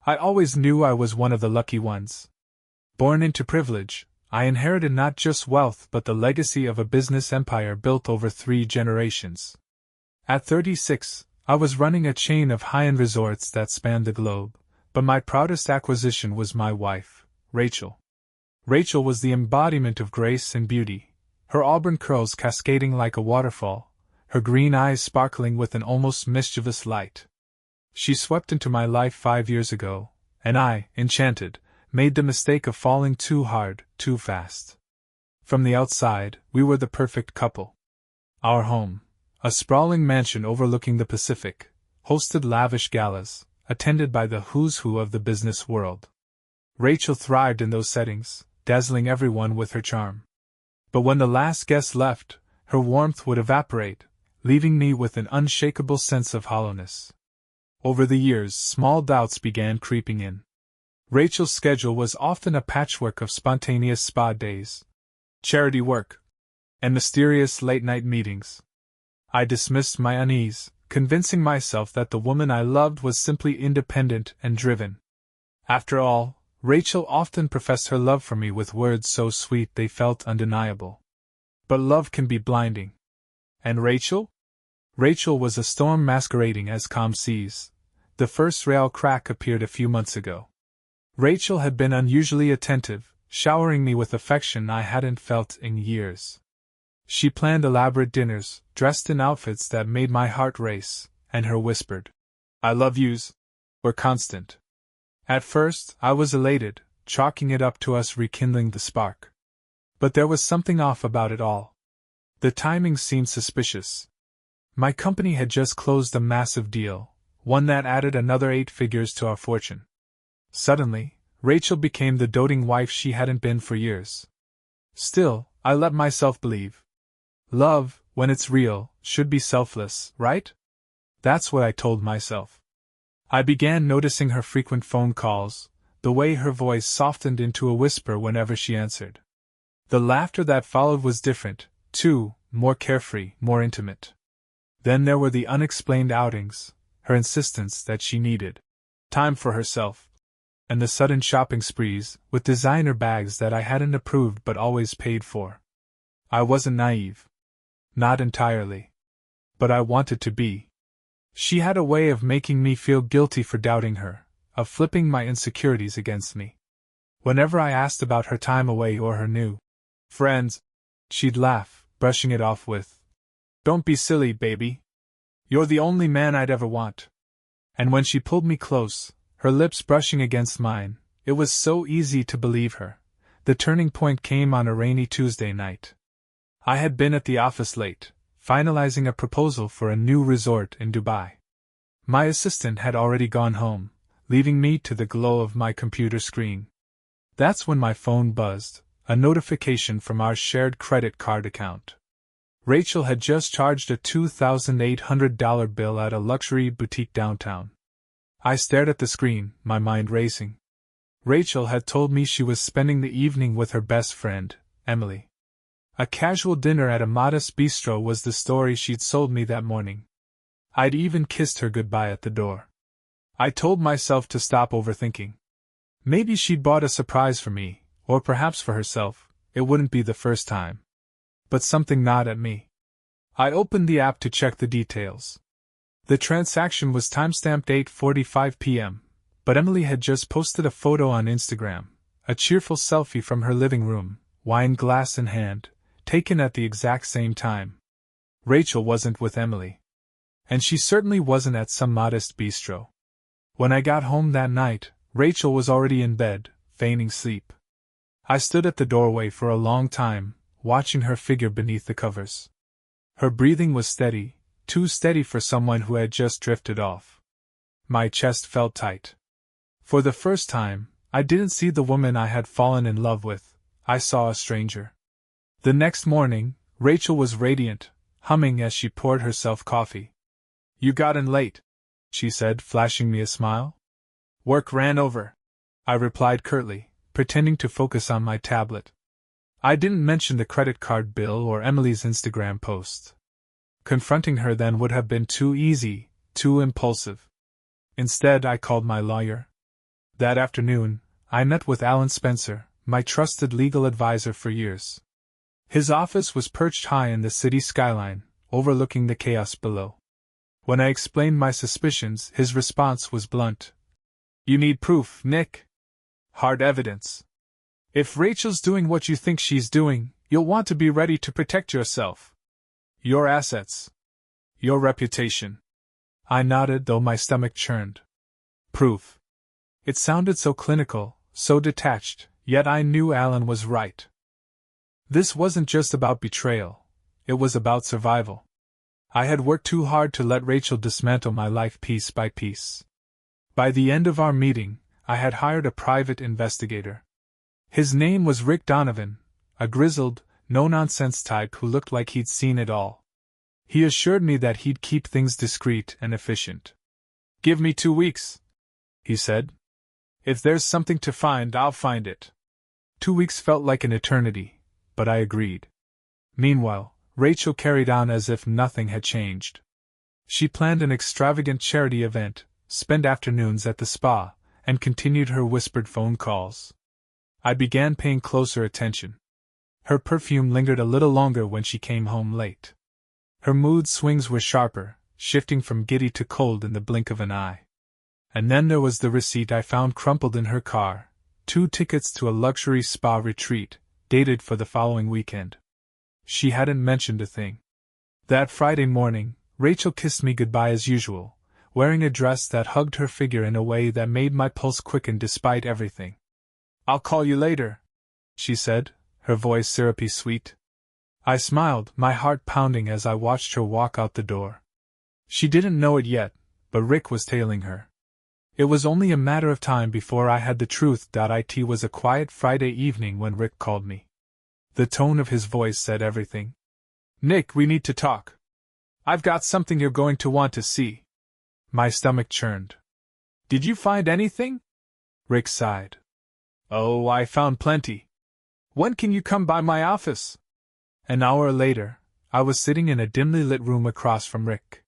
I always knew I was one of the lucky ones. Born into privilege, I inherited not just wealth but the legacy of a business empire built over 3 generations. At 36, I was running a chain of high-end resorts that spanned the globe, but my proudest acquisition was my wife, Rachel. Rachel was the embodiment of grace and beauty, her auburn curls cascading like a waterfall, her green eyes sparkling with an almost mischievous light. She swept into my life 5 years ago, and I, enchanted, made the mistake of falling too hard, too fast. From the outside, we were the perfect couple. Our home, a sprawling mansion overlooking the Pacific, hosted lavish galas, attended by the who's who of the business world. Rachel thrived in those settings, dazzling everyone with her charm. But when the last guest left, her warmth would evaporate, leaving me with an unshakable sense of hollowness. Over the years, small doubts began creeping in. Rachel's schedule was often a patchwork of spontaneous spa days, charity work, and mysterious late-night meetings. I dismissed my unease, convincing myself that the woman I loved was simply independent and driven. After all, Rachel often professed her love for me with words so sweet they felt undeniable. But love can be blinding. And Rachel? Rachel was a storm masquerading as calm seas. The first real crack appeared a few months ago. Rachel had been unusually attentive, showering me with affection I hadn't felt in years. She planned elaborate dinners, dressed in outfits that made my heart race, and her whispered, "I love yous," were constant. At first, I was elated, chalking it up to us rekindling the spark. But there was something off about it all. The timing seemed suspicious. My company had just closed a massive deal, one that added another 8 figures to our fortune. Suddenly, Rachel became the doting wife she hadn't been for years. Still, I let myself believe. Love, when it's real, should be selfless, right? That's what I told myself. I began noticing her frequent phone calls, the way her voice softened into a whisper whenever she answered. The laughter that followed was different, too, more carefree, more intimate. Then there were the unexplained outings, her insistence that she needed time for herself, and the sudden shopping sprees, with designer bags that I hadn't approved but always paid for. I wasn't naive. Not entirely. But I wanted to be. She had a way of making me feel guilty for doubting her, of flipping my insecurities against me. Whenever I asked about her time away or her new friends, she'd laugh, brushing it off with, "Don't be silly, baby. You're the only man I'd ever want." And when she pulled me close, her lips brushing against mine, it was so easy to believe her. The turning point came on a rainy Tuesday night. I had been at the office late, finalizing a proposal for a new resort in Dubai. My assistant had already gone home, leaving me to the glow of my computer screen. That's when my phone buzzed, a notification from our shared credit card account. Rachel had just charged a $2,800 bill at a luxury boutique downtown. I stared at the screen, my mind racing. Rachel had told me she was spending the evening with her best friend, Emily. A casual dinner at a modest bistro was the story she'd sold me that morning. I'd even kissed her goodbye at the door. I told myself to stop overthinking. Maybe she'd bought a surprise for me, or perhaps for herself. It wouldn't be the first time. But something gnawed at me. I opened the app to check the details. The transaction was timestamped 8:45 p.m., but Emily had just posted a photo on Instagram, a cheerful selfie from her living room, wine glass in hand, taken at the exact same time. Rachel wasn't with Emily. And she certainly wasn't at some modest bistro. When I got home that night, Rachel was already in bed, feigning sleep. I stood at the doorway for a long time, watching her figure beneath the covers. Her breathing was steady, too steady for someone who had just drifted off. My chest felt tight. For the first time, I didn't see the woman I had fallen in love with, I saw a stranger. The next morning, Rachel was radiant, humming as she poured herself coffee. "You got in late," she said, flashing me a smile. "Work ran over," I replied curtly, pretending to focus on my tablet. I didn't mention the credit card bill or Emily's Instagram post. Confronting her then would have been too easy, too impulsive. Instead, I called my lawyer. That afternoon, I met with Alan Spencer, my trusted legal advisor for years. His office was perched high in the city skyline, overlooking the chaos below. When I explained my suspicions, his response was blunt. "You need proof, Nick. Hard evidence. If Rachel's doing what you think she's doing, you'll want to be ready to protect yourself. Your assets. Your reputation." I nodded, though my stomach churned. Proof. It sounded so clinical, so detached, yet I knew Alan was right. This wasn't just about betrayal, it was about survival. I had worked too hard to let Rachel dismantle my life piece by piece. By the end of our meeting, I had hired a private investigator. His name was Rick Donovan, a grizzled, no-nonsense type who looked like he'd seen it all. He assured me that he'd keep things discreet and efficient. "Give me 2 weeks," he said. "If there's something to find, I'll find it." 2 weeks felt like an eternity, but I agreed. Meanwhile, Rachel carried on as if nothing had changed. She planned an extravagant charity event, spent afternoons at the spa, and continued her whispered phone calls. I began paying closer attention. Her perfume lingered a little longer when she came home late. Her mood swings were sharper, shifting from giddy to cold in the blink of an eye. And then there was the receipt I found crumpled in her car, 2 tickets to a luxury spa retreat, dated for the following weekend. She hadn't mentioned a thing. That Friday morning, Rachel kissed me goodbye as usual, wearing a dress that hugged her figure in a way that made my pulse quicken despite everything. "I'll call you later," she said, her voice syrupy sweet. I smiled, my heart pounding as I watched her walk out the door. She didn't know it yet, but Rick was tailing her. It was only a matter of time before I had the truth. It was a quiet Friday evening when Rick called me. The tone of his voice said everything. "Nick, we need to talk. I've got something you're going to want to see." My stomach churned. "Did you find anything?" Rick sighed. "Oh, I found plenty. When can you come by my office?" An hour later, I was sitting in a dimly lit room across from Rick.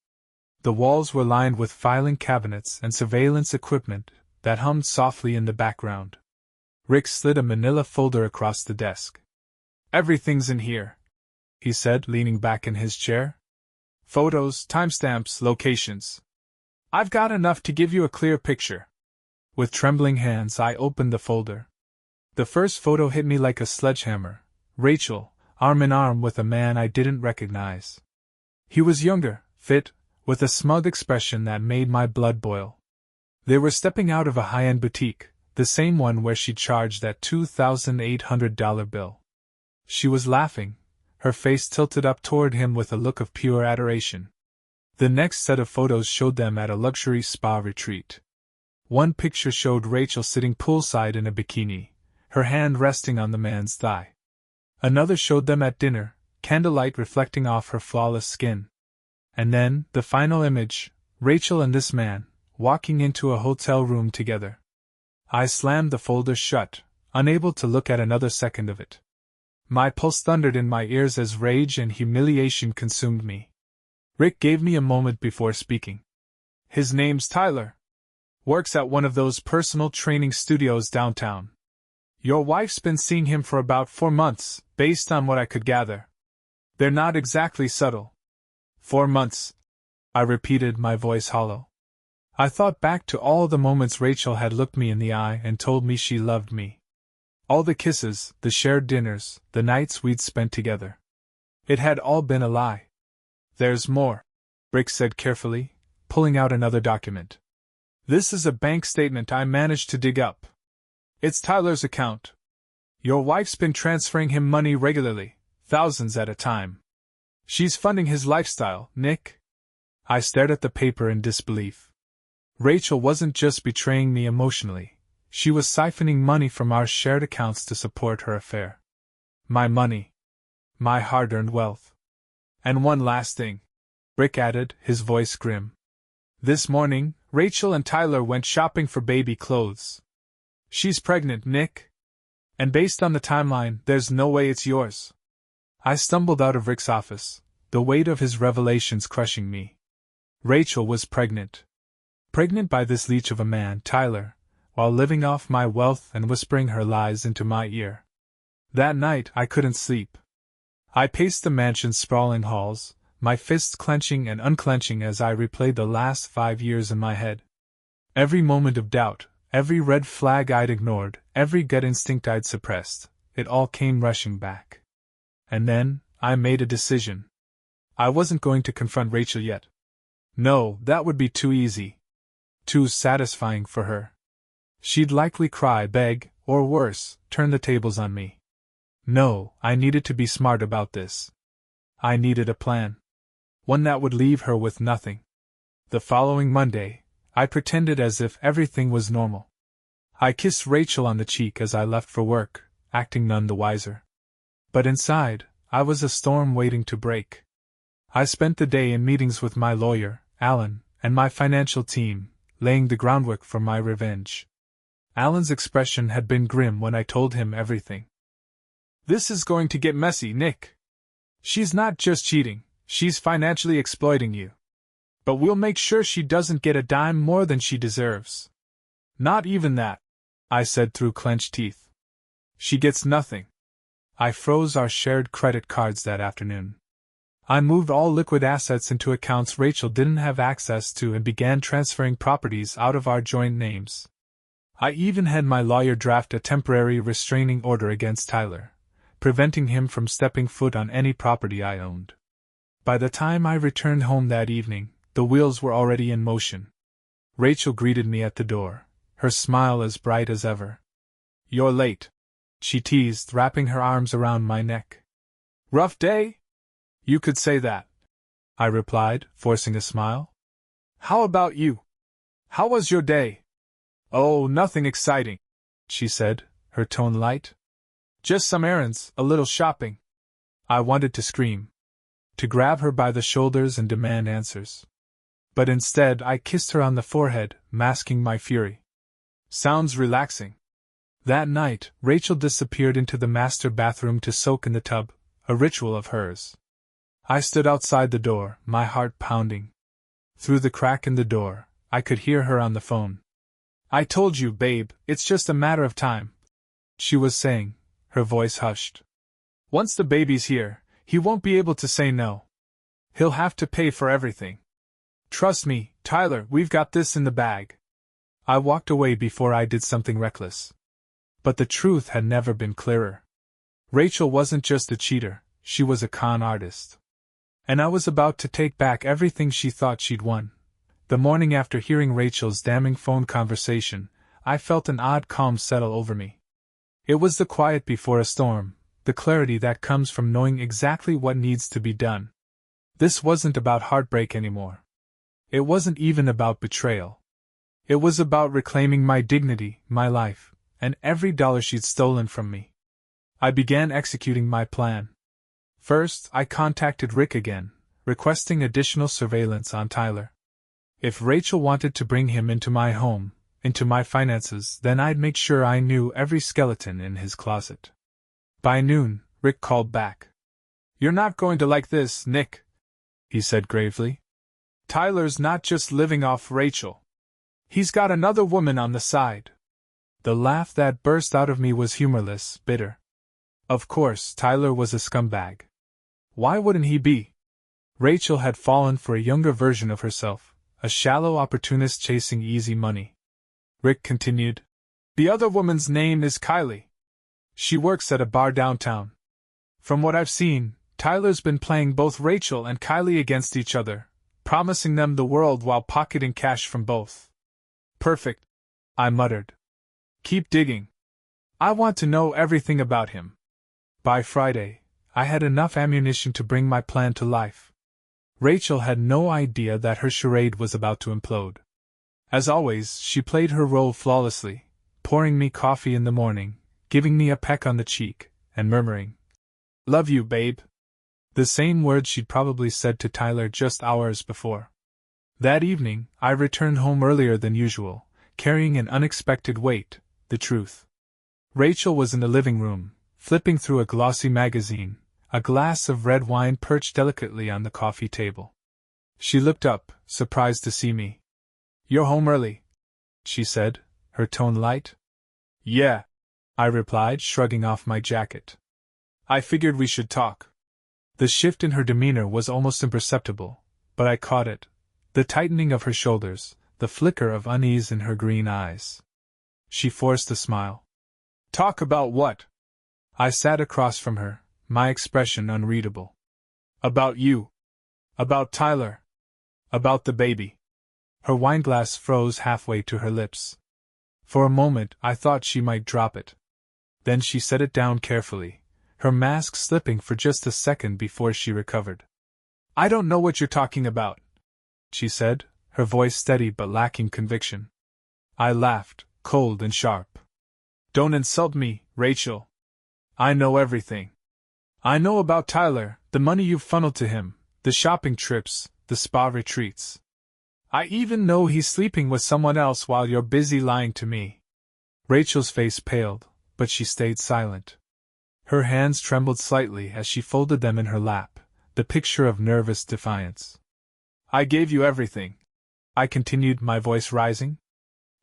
The walls were lined with filing cabinets and surveillance equipment that hummed softly in the background. Rick slid a manila folder across the desk. "Everything's in here," he said, leaning back in his chair. "Photos, timestamps, locations. I've got enough to give you a clear picture." With trembling hands, I opened the folder. The first photo hit me like a sledgehammer. Rachel, arm in arm with a man I didn't recognize. He was younger, fit, with a smug expression that made my blood boil. They were stepping out of a high-end boutique, the same one where she charged that $2,800 bill. She was laughing, her face tilted up toward him with a look of pure adoration. The next set of photos showed them at a luxury spa retreat. One picture showed Rachel sitting poolside in a bikini, her hand resting on the man's thigh. Another showed them at dinner, candlelight reflecting off her flawless skin. And then, the final image, Rachel and this man, walking into a hotel room together. I slammed the folder shut, unable to look at another second of it. My pulse thundered in my ears as rage and humiliation consumed me. Rick gave me a moment before speaking. "His name's Tyler. Works at one of those personal training studios downtown. Your wife's been seeing him for about 4 months, based on what I could gather. They're not exactly subtle." 4 months, I repeated, my voice hollow. I thought back to all the moments Rachel had looked me in the eye and told me she loved me. All the kisses, the shared dinners, the nights we'd spent together. It had all been a lie. "There's more," Rick said carefully, pulling out another document. "This is a bank statement I managed to dig up. It's Tyler's account. Your wife's been transferring him money regularly, thousands at a time. She's funding his lifestyle, Nick." I stared at the paper in disbelief. Rachel wasn't just betraying me emotionally, she was siphoning money from our shared accounts to support her affair. My money. My hard-earned wealth. "And one last thing," Rick added, his voice grim. "This morning, Rachel and Tyler went shopping for baby clothes. She's pregnant, Nick. And based on the timeline, there's no way it's yours." I stumbled out of Rick's office, the weight of his revelations crushing me. Rachel was pregnant. Pregnant by this leech of a man, Tyler, while living off my wealth and whispering her lies into my ear. That night I couldn't sleep. I paced the mansion's sprawling halls, my fists clenching and unclenching as I replayed the last 5 years in my head. Every moment of doubt, every red flag I'd ignored, every gut instinct I'd suppressed, it all came rushing back. And then, I made a decision. I wasn't going to confront Rachel yet. No, that would be too easy. Too satisfying for her. She'd likely cry, beg, or worse, turn the tables on me. No, I needed to be smart about this. I needed a plan. One that would leave her with nothing. The following Monday, I pretended as if everything was normal. I kissed Rachel on the cheek as I left for work, acting none the wiser. But inside, I was a storm waiting to break. I spent the day in meetings with my lawyer, Alan, and my financial team, laying the groundwork for my revenge. Alan's expression had been grim when I told him everything. "This is going to get messy, Nick. She's not just cheating, she's financially exploiting you. But we'll make sure she doesn't get a dime more than she deserves." "Not even that," I said through clenched teeth. "She gets nothing." I froze our shared credit cards that afternoon. I moved all liquid assets into accounts Rachel didn't have access to and began transferring properties out of our joint names. I even had my lawyer draft a temporary restraining order against Tyler, preventing him from stepping foot on any property I owned. By the time I returned home that evening, the wheels were already in motion. Rachel greeted me at the door, her smile as bright as ever. "You're late," she teased, wrapping her arms around my neck. "Rough day?" "You could say that," I replied, forcing a smile. "How about you? How was your day?" "Oh, nothing exciting," she said, her tone light. "Just some errands, a little shopping." I wanted to scream, to grab her by the shoulders and demand answers. But instead I kissed her on the forehead, masking my fury. "Sounds relaxing." That night, Rachel disappeared into the master bathroom to soak in the tub, a ritual of hers. I stood outside the door, my heart pounding. Through the crack in the door, I could hear her on the phone. "I told you, babe, it's just a matter of time," she was saying, her voice hushed. "Once the baby's here, he won't be able to say no. He'll have to pay for everything. Trust me, Tyler, we've got this in the bag." I walked away before I did something reckless. But the truth had never been clearer. Rachel wasn't just a cheater, she was a con artist. And I was about to take back everything she thought she'd won. The morning after hearing Rachel's damning phone conversation, I felt an odd calm settle over me. It was the quiet before a storm, the clarity that comes from knowing exactly what needs to be done. This wasn't about heartbreak anymore. It wasn't even about betrayal. It was about reclaiming my dignity, my life, and every dollar she'd stolen from me. I began executing my plan. First, I contacted Rick again, requesting additional surveillance on Tyler. If Rachel wanted to bring him into my home, into my finances, then I'd make sure I knew every skeleton in his closet. By noon, Rick called back. "You're not going to like this, Nick," he said gravely. "Tyler's not just living off Rachel. He's got another woman on the side." The laugh that burst out of me was humorless, bitter. Of course, Tyler was a scumbag. Why wouldn't he be? Rachel had fallen for a younger version of herself, a shallow opportunist chasing easy money. Rick continued. "The other woman's name is Kylie. She works at a bar downtown. From what I've seen, Tyler's been playing both Rachel and Kylie against each other, promising them the world while pocketing cash from both." "Perfect," I muttered. "Keep digging. I want to know everything about him." By Friday, I had enough ammunition to bring my plan to life. Rachel had no idea that her charade was about to implode. As always, she played her role flawlessly, pouring me coffee in the morning, giving me a peck on the cheek, and murmuring, "Love you, babe." The same words she'd probably said to Tyler just hours before. That evening, I returned home earlier than usual, carrying an unexpected weight, the truth. Rachel was in the living room, flipping through a glossy magazine, a glass of red wine perched delicately on the coffee table. She looked up, surprised to see me. "You're home early," she said, her tone light. Yeah, I replied, shrugging off my jacket. I figured we should talk. The shift in her demeanor was almost imperceptible, but I caught it. The tightening of her shoulders, the flicker of unease in her green eyes. She forced a smile. Talk about what? I sat across from her, my expression unreadable. About you. About Tyler. About the baby. Her wineglass froze halfway to her lips. For a moment I thought she might drop it. Then she set it down carefully, her mask slipping for just a second before she recovered. I don't know what you're talking about, she said, her voice steady but lacking conviction. I laughed, cold and sharp. Don't insult me, Rachel. I know everything. I know about Tyler, the money you've funneled to him, the shopping trips, the spa retreats. I even know he's sleeping with someone else while you're busy lying to me. Rachel's face paled, but she stayed silent. Her hands trembled slightly as she folded them in her lap, the picture of nervous defiance. I gave you everything, I continued, my voice rising.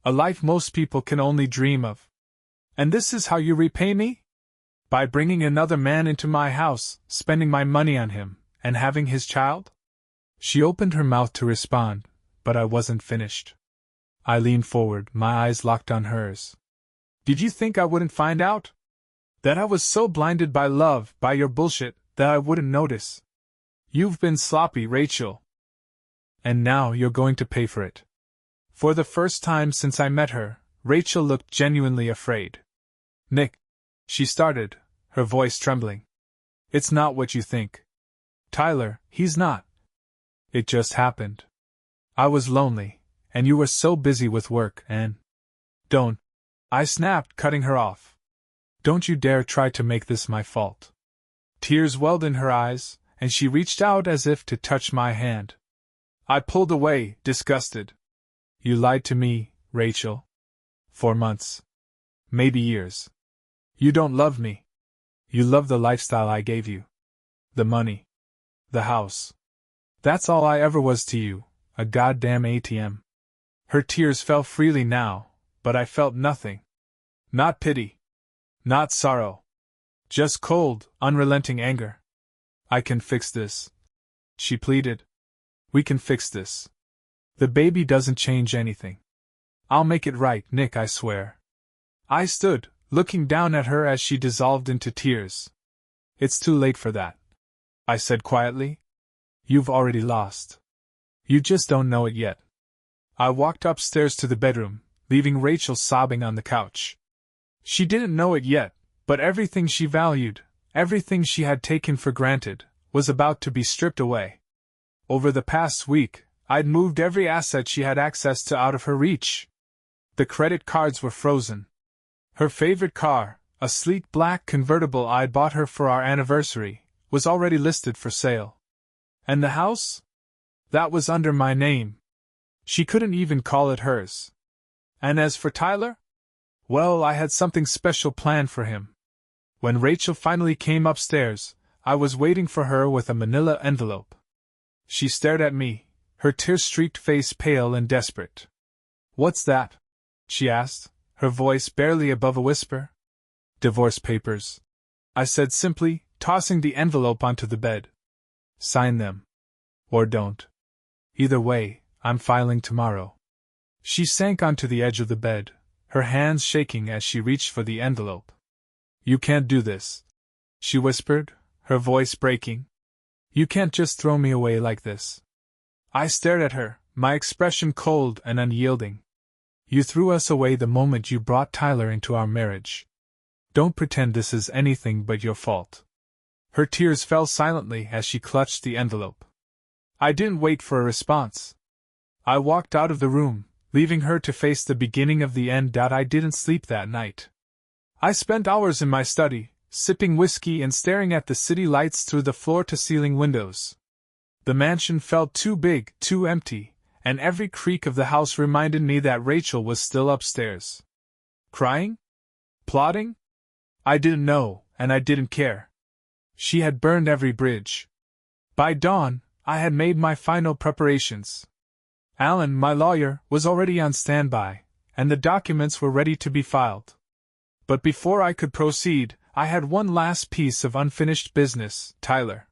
A life most people can only dream of. And this is how you repay me? By bringing another man into my house, spending my money on him, and having his child? She opened her mouth to respond, but I wasn't finished. I leaned forward, my eyes locked on hers. Did you think I wouldn't find out? That I was so blinded by love, by your bullshit, that I wouldn't notice? You've been sloppy, Rachel. And now you're going to pay for it. For the first time since I met her, Rachel looked genuinely afraid. Nick, she started, her voice trembling. It's not what you think. Tyler, he's not. It just happened. I was lonely, and you were so busy with work and… Don't. I snapped, cutting her off. Don't you dare try to make this my fault. Tears welled in her eyes, and she reached out as if to touch my hand. I pulled away, disgusted. You lied to me, Rachel. For months. Maybe years. You don't love me. You love the lifestyle I gave you. The money. The house. That's all I ever was to you, a goddamn ATM. Her tears fell freely now, but I felt nothing. Not pity. Not sorrow. Just cold, unrelenting anger. I can fix this, she pleaded. We can fix this. The baby doesn't change anything. I'll make it right, Nick, I swear. I stood, looking down at her as she dissolved into tears. It's too late for that, I said quietly. You've already lost. You just don't know it yet. I walked upstairs to the bedroom, leaving Rachel sobbing on the couch. She didn't know it yet, but everything she valued, everything she had taken for granted, was about to be stripped away. Over the past week, I'd moved every asset she had access to out of her reach. The credit cards were frozen. Her favorite car, a sleek black convertible I'd bought her for our anniversary, was already listed for sale. And the house? That was under my name. She couldn't even call it hers. And as for Tyler? Well, I had something special planned for him. When Rachel finally came upstairs, I was waiting for her with a manila envelope. She stared at me, her tear-streaked face pale and desperate. What's that? She asked, her voice barely above a whisper. Divorce papers, I said simply, tossing the envelope onto the bed. Sign them. Or don't. Either way, I'm filing tomorrow. She sank onto the edge of the bed, her hands shaking as she reached for the envelope. You can't do this, she whispered, her voice breaking. You can't just throw me away like this. I stared at her, my expression cold and unyielding. You threw us away the moment you brought Tyler into our marriage. Don't pretend this is anything but your fault. Her tears fell silently as she clutched the envelope. I didn't wait for a response. I walked out of the room, leaving her to face the beginning of the end. I didn't sleep that night. I spent hours in my study, sipping whiskey and staring at the city lights through the floor-to-ceiling windows. The mansion felt too big, too empty, and every creak of the house reminded me that Rachel was still upstairs. Crying? Plotting? I didn't know, and I didn't care. She had burned every bridge. By dawn, I had made my final preparations. Alan, my lawyer, was already on standby, and the documents were ready to be filed. But before I could proceed, I had one last piece of unfinished business, Tyler.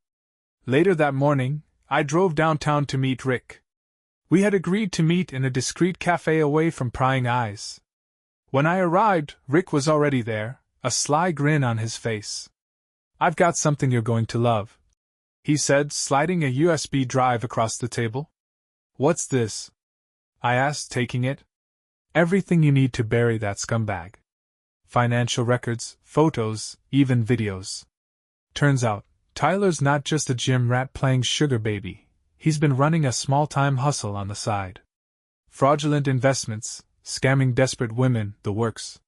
Later that morning, I drove downtown to meet Rick. We had agreed to meet in a discreet cafe away from prying eyes. When I arrived, Rick was already there, a sly grin on his face. "I've got something you're going to love," he said, sliding a USB drive across the table. "What's this?" I asked, taking it. "Everything you need to bury that scumbag. Financial records, photos, even videos." Turns out, Tyler's not just a gym rat playing sugar baby, he's been running a small-time hustle on the side. Fraudulent investments, scamming desperate women, the works.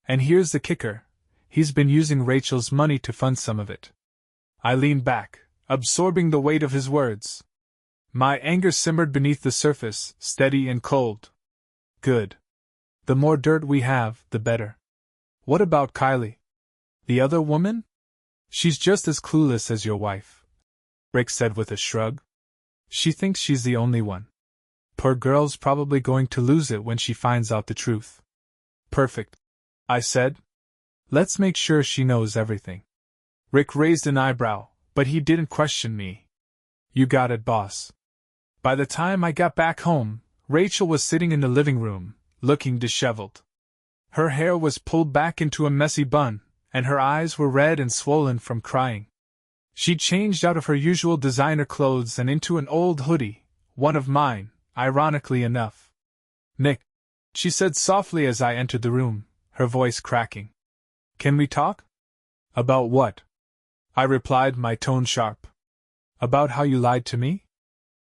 And here's the kicker, he's been using Rachel's money to fund some of it. I leaned back, absorbing the weight of his words. My anger simmered beneath the surface, steady and cold. Good. The more dirt we have, the better. What about Kylie? The other woman? She's just as clueless as your wife, Rick said with a shrug. She thinks she's the only one. Poor girl's probably going to lose it when she finds out the truth. Perfect, I said. Let's make sure she knows everything. Rick raised an eyebrow, but he didn't question me. You got it, boss. By the time I got back home, Rachel was sitting in the living room, looking disheveled. Her hair was pulled back into a messy bun, and her eyes were red and swollen from crying. She'd changed out of her usual designer clothes and into an old hoodie, one of mine, ironically enough. "Nick," she said softly as I entered the room, her voice cracking. "Can we talk?" "About what?" I replied, my tone sharp. "About how you lied to me?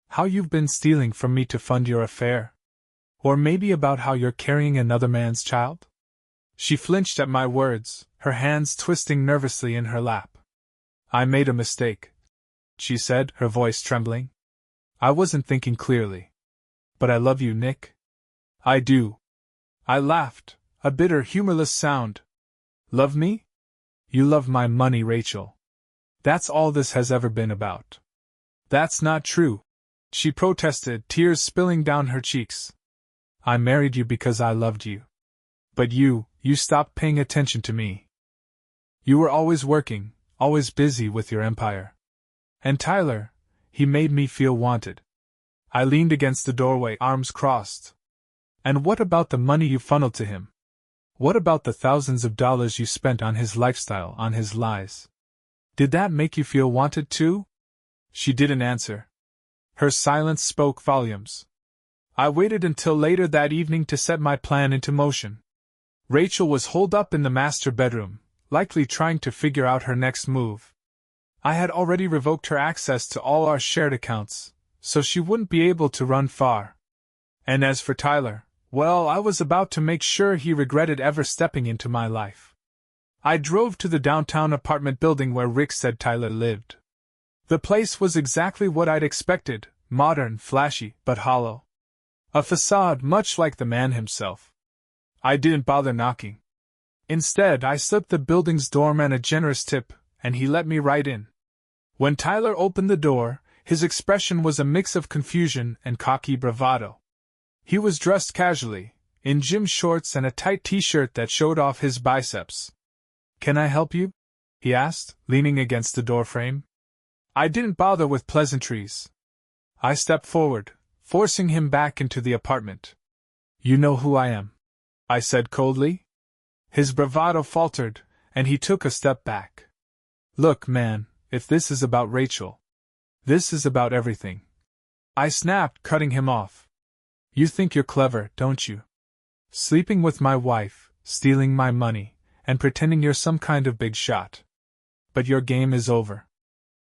How you've been stealing from me to fund your affair? Or maybe about how you're carrying another man's child?" She flinched at my words, her hands twisting nervously in her lap. "I made a mistake," she said, her voice trembling. "I wasn't thinking clearly. But I love you, Nick." "I do." I laughed, a bitter, humorless sound. "Love me? You love my money, Rachel. That's all this has ever been about." "That's not true," she protested, tears spilling down her cheeks. "I married you because I loved you. But you stopped paying attention to me. You were always working, always busy with your empire. And Tyler, he made me feel wanted." I leaned against the doorway, arms crossed. "And what about the money you funneled to him? What about the thousands of dollars you spent on his lifestyle, on his lies? Did that make you feel wanted too?" She didn't answer. Her silence spoke volumes. I waited until later that evening to set my plan into motion. Rachel was holed up in the master bedroom, likely trying to figure out her next move. I had already revoked her access to all our shared accounts, so she wouldn't be able to run far. And as for Tyler, well, I was about to make sure he regretted ever stepping into my life. I drove to the downtown apartment building where Rick said Tyler lived. The place was exactly what I'd expected, modern, flashy, but hollow. A facade much like the man himself. I didn't bother knocking. Instead, I slipped the building's doorman a generous tip, and he let me right in. When Tyler opened the door, his expression was a mix of confusion and cocky bravado. He was dressed casually, in gym shorts and a tight t-shirt that showed off his biceps. "Can I help you?" he asked, leaning against the doorframe. I didn't bother with pleasantries. I stepped forward, forcing him back into the apartment. "You know who I am," I said coldly. His bravado faltered, and he took a step back. "Look, man, if this is about Rachel, this is about everything," I snapped, cutting him off. "You think you're clever, don't you? Sleeping with my wife, stealing my money, and pretending you're some kind of big shot. But your game is over."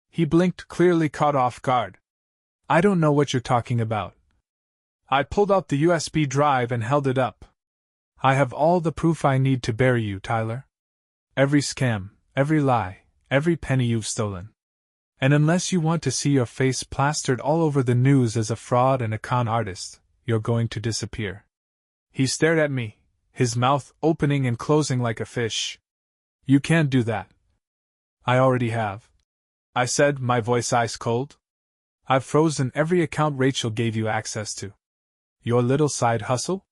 He blinked, clearly caught off guard. "I don't know what you're talking about." I pulled out the USB drive and held it up. "I have all the proof I need to bury you, Tyler. Every scam, every lie, every penny you've stolen. And unless you want to see your face plastered all over the news as a fraud and a con artist, you're going to disappear." He stared at me, his mouth opening and closing like a fish. "You can't do that." "I already have," I said, my voice ice cold. "I've frozen every account Rachel gave you access to." "Your little side hustle?"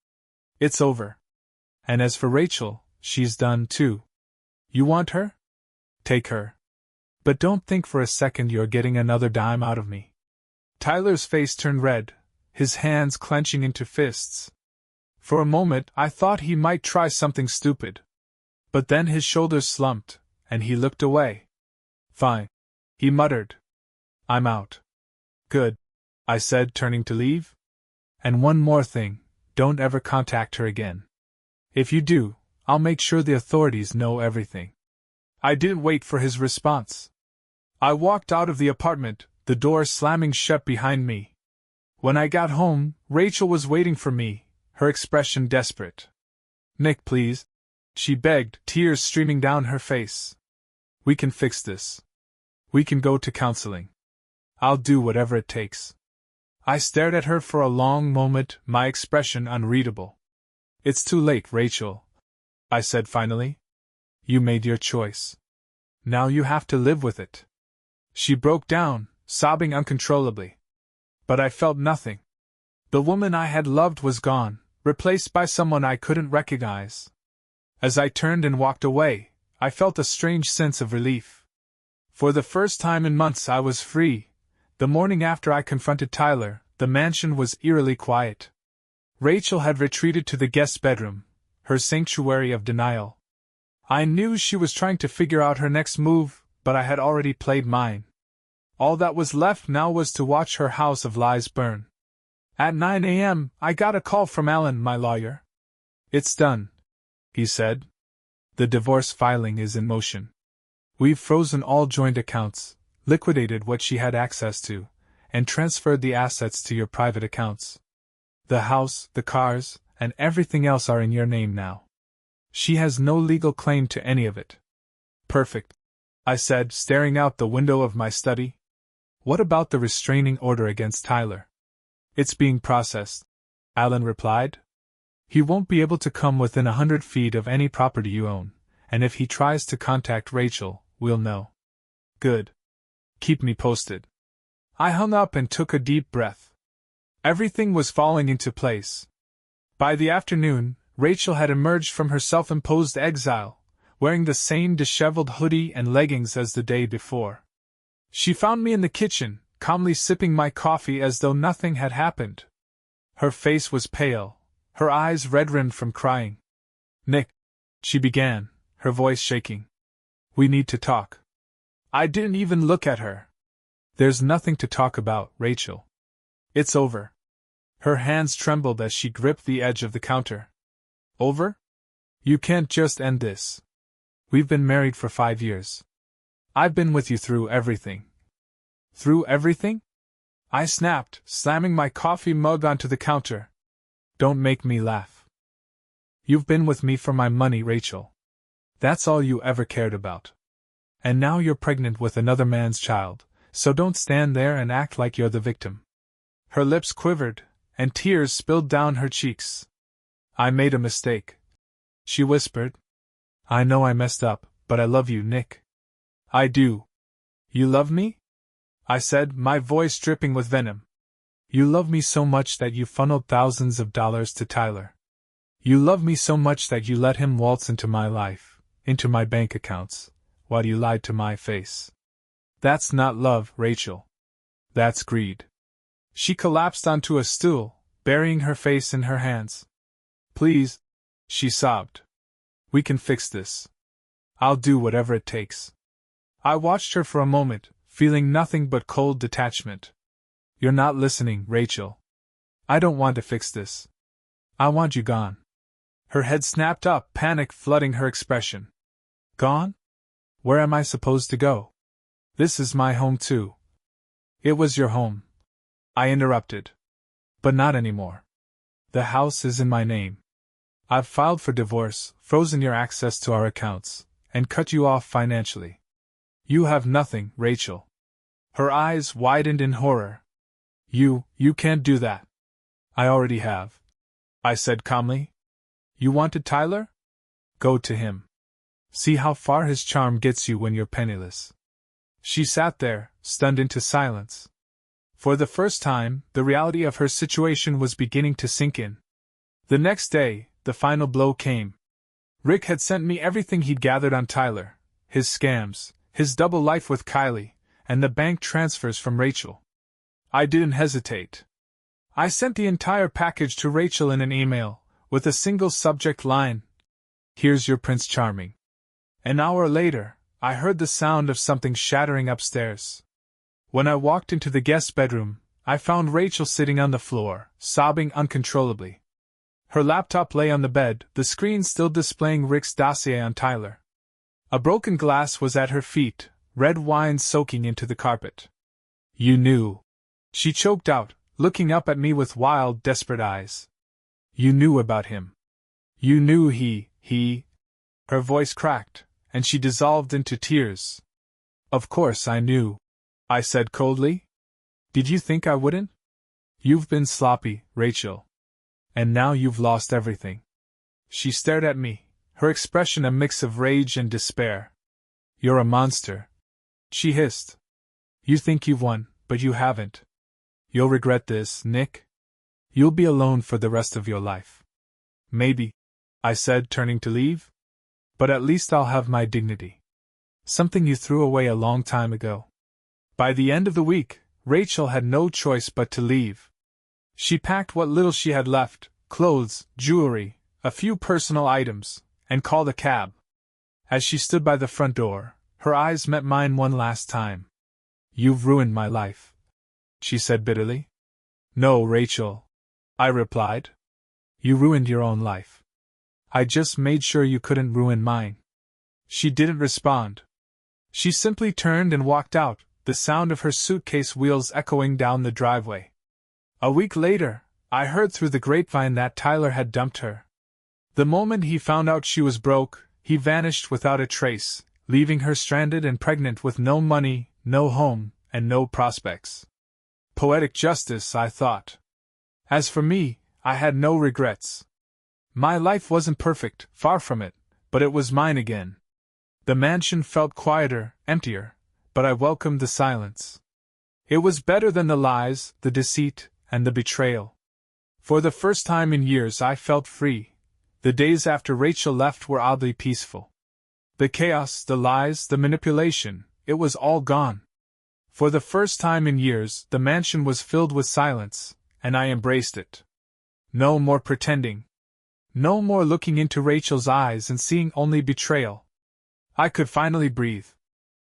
It's over. And as for Rachel, she's done too. You want her? Take her. But don't think for a second you're getting another dime out of me. Tyler's face turned red, his hands clenching into fists. For a moment I thought he might try something stupid. But then his shoulders slumped, and he looked away. Fine, he muttered. I'm out. Good, I said, turning to leave. And one more thing, don't ever contact her again. If you do, I'll make sure the authorities know everything. I didn't wait for his response. I walked out of the apartment, the door slamming shut behind me. When I got home, Rachel was waiting for me, her expression desperate. Nick, please, she begged, tears streaming down her face. We can fix this. We can go to counseling. I'll do whatever it takes. I stared at her for a long moment, my expression unreadable. It's too late, Rachel, I said finally. You made your choice. Now you have to live with it. She broke down, sobbing uncontrollably. But I felt nothing. The woman I had loved was gone, replaced by someone I couldn't recognize. As I turned and walked away, I felt a strange sense of relief. For the first time in months I was free. The morning after I confronted Tyler, the mansion was eerily quiet. Rachel had retreated to the guest bedroom, her sanctuary of denial. I knew she was trying to figure out her next move, but I had already played mine. All that was left now was to watch her house of lies burn. At 9 a.m., I got a call from Alan, my lawyer. It's done, he said. The divorce filing is in motion. We've frozen all joint accounts, liquidated what she had access to, and transferred the assets to your private accounts. The house, the cars, and everything else are in your name now. She has no legal claim to any of it. Perfect, I said, staring out the window of my study. What about the restraining order against Tyler? It's being processed, Alan replied. He won't be able to come within 100 feet of any property you own, and if he tries to contact Rachel, we'll know. Good. Keep me posted. I hung up and took a deep breath. Everything was falling into place. By the afternoon, Rachel had emerged from her self-imposed exile, wearing the same disheveled hoodie and leggings as the day before. She found me in the kitchen, calmly sipping my coffee as though nothing had happened. Her face was pale, her eyes red-rimmed from crying. Nick, she began, her voice shaking. We need to talk. I didn't even look at her. There's nothing to talk about, Rachel. It's over. Her hands trembled as she gripped the edge of the counter. Over? You can't just end this. We've been married for 5 years. I've been with you through everything. Through everything? I snapped, slamming my coffee mug onto the counter. Don't make me laugh. You've been with me for my money, Rachel. That's all you ever cared about. And now you're pregnant with another man's child, so don't stand there and act like you're the victim. Her lips quivered, and tears spilled down her cheeks. I made a mistake, she whispered. I know I messed up, but I love you, Nick. I do. You love me? I said, my voice dripping with venom. You love me so much that you funneled thousands of dollars to Tyler. You love me so much that you let him waltz into my life, into my bank accounts, while you lied to my face. That's not love, Rachel. That's greed. She collapsed onto a stool, burying her face in her hands. Please, she sobbed. We can fix this. I'll do whatever it takes. I watched her for a moment, feeling nothing but cold detachment. You're not listening, Rachel. I don't want to fix this. I want you gone. Her head snapped up, panic flooding her expression. Gone? Where am I supposed to go? This is my home too. It was your home, I interrupted. But not anymore. The house is in my name. I've filed for divorce, frozen your access to our accounts, and cut you off financially. You have nothing, Rachel. Her eyes widened in horror. You can't do that. I already have, I said calmly. You wanted Tyler? Go to him. See how far his charm gets you when you're penniless. She sat there, stunned into silence. For the first time, the reality of her situation was beginning to sink in. The next day, the final blow came. Rick had sent me everything he'd gathered on Tyler, his scams, his double life with Kylie, and the bank transfers from Rachel. I didn't hesitate. I sent the entire package to Rachel in an email, with a single subject line: "Here's your Prince Charming." An hour later, I heard the sound of something shattering upstairs. When I walked into the guest bedroom, I found Rachel sitting on the floor, sobbing uncontrollably. Her laptop lay on the bed, the screen still displaying Rick's dossier on Tyler. A broken glass was at her feet, red wine soaking into the carpet. "You knew," she choked out, looking up at me with wild, desperate eyes. "You knew about him. You knew he. Her voice cracked, and she dissolved into tears. "Of course I knew," I said coldly. "Did you think I wouldn't? You've been sloppy, Rachel. And now you've lost everything." She stared at me, her expression a mix of rage and despair. "You're a monster," she hissed. "You think you've won, but you haven't. You'll regret this, Nick. You'll be alone for the rest of your life." "Maybe," I said, turning to leave. "But at least I'll have my dignity. Something you threw away a long time ago." By the end of the week, Rachel had no choice but to leave. She packed what little she had left, clothes, jewelry, a few personal items, and called a cab. As she stood by the front door, her eyes met mine one last time. "You've ruined my life," she said bitterly. "No, Rachel," I replied. "You ruined your own life. I just made sure you couldn't ruin mine." She didn't respond. She simply turned and walked out, the sound of her suitcase wheels echoing down the driveway. A week later, I heard through the grapevine that Tyler had dumped her. The moment he found out she was broke, he vanished without a trace, leaving her stranded and pregnant with no money, no home, and no prospects. Poetic justice, I thought. As for me, I had no regrets. My life wasn't perfect, far from it, but it was mine again. The mansion felt quieter, emptier, but I welcomed the silence. It was better than the lies, the deceit, and the betrayal. For the first time in years I felt free. The days after Rachel left were oddly peaceful. The chaos, the lies, the manipulation, it was all gone. For the first time in years, the mansion was filled with silence, and I embraced it. No more pretending. No more looking into Rachel's eyes and seeing only betrayal. I could finally breathe.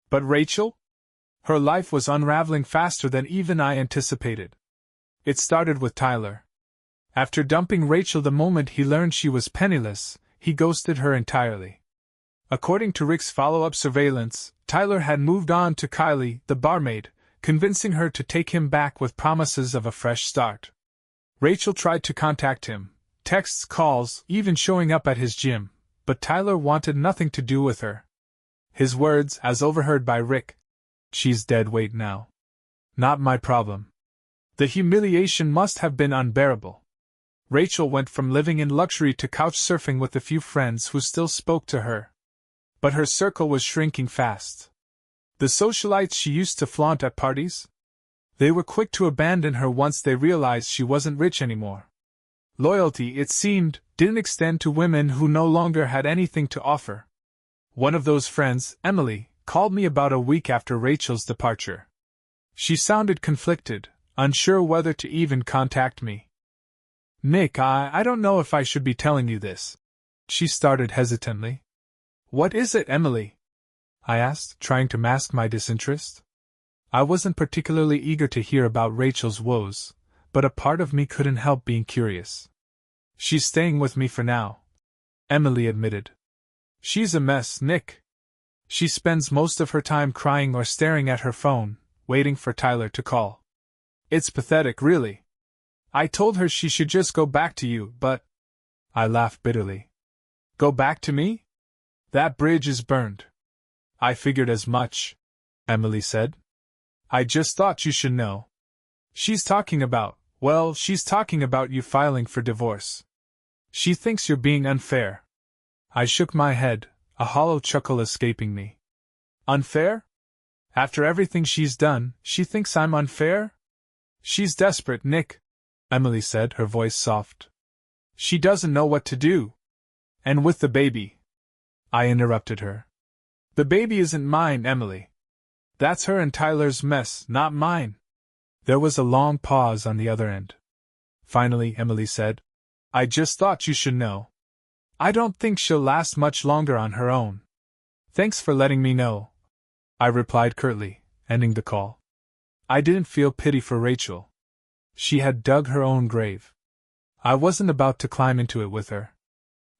But Rachel? Her life was unraveling faster than even I anticipated. It started with Tyler. After dumping Rachel the moment he learned she was penniless, he ghosted her entirely. According to Rick's follow-up surveillance, Tyler had moved on to Kylie, the barmaid, convincing her to take him back with promises of a fresh start. Rachel tried to contact him, texts, calls, even showing up at his gym, but Tyler wanted nothing to do with her. His words, as overheard by Rick: "She's dead weight now. Not my problem." The humiliation must have been unbearable. Rachel went from living in luxury to couch surfing with a few friends who still spoke to her. But her circle was shrinking fast. The socialites she used to flaunt at parties? They were quick to abandon her once they realized she wasn't rich anymore. Loyalty, it seemed, didn't extend to women who no longer had anything to offer. One of those friends, Emily, called me about a week after Rachel's departure. She sounded conflicted, unsure whether to even contact me. "Nick, I don't know if I should be telling you this," she started hesitantly. "What is it, Emily?" I asked, trying to mask my disinterest. I wasn't particularly eager to hear about Rachel's woes, but a part of me couldn't help being curious. "She's staying with me for now," Emily admitted. "She's a mess, Nick. She spends most of her time crying or staring at her phone, waiting for Tyler to call. It's pathetic, really. I told her she should just go back to you, but..." I laughed bitterly. "Go back to me? That bridge is burned." "I figured as much," Emily said. "I just thought you should know. She's talking about you filing for divorce. She thinks you're being unfair." I shook my head, a hollow chuckle escaping me. "Unfair? After everything she's done, she thinks I'm unfair? She's desperate, Nick," Emily said, her voice soft. She doesn't know what to do. And with the baby. I interrupted her. The baby isn't mine, Emily. That's her and Tyler's mess, not mine. There was a long pause on the other end. Finally, Emily said, I just thought you should know. I don't think she'll last much longer on her own. Thanks for letting me know, I replied curtly, ending the call. I didn't feel pity for Rachel. She had dug her own grave. I wasn't about to climb into it with her.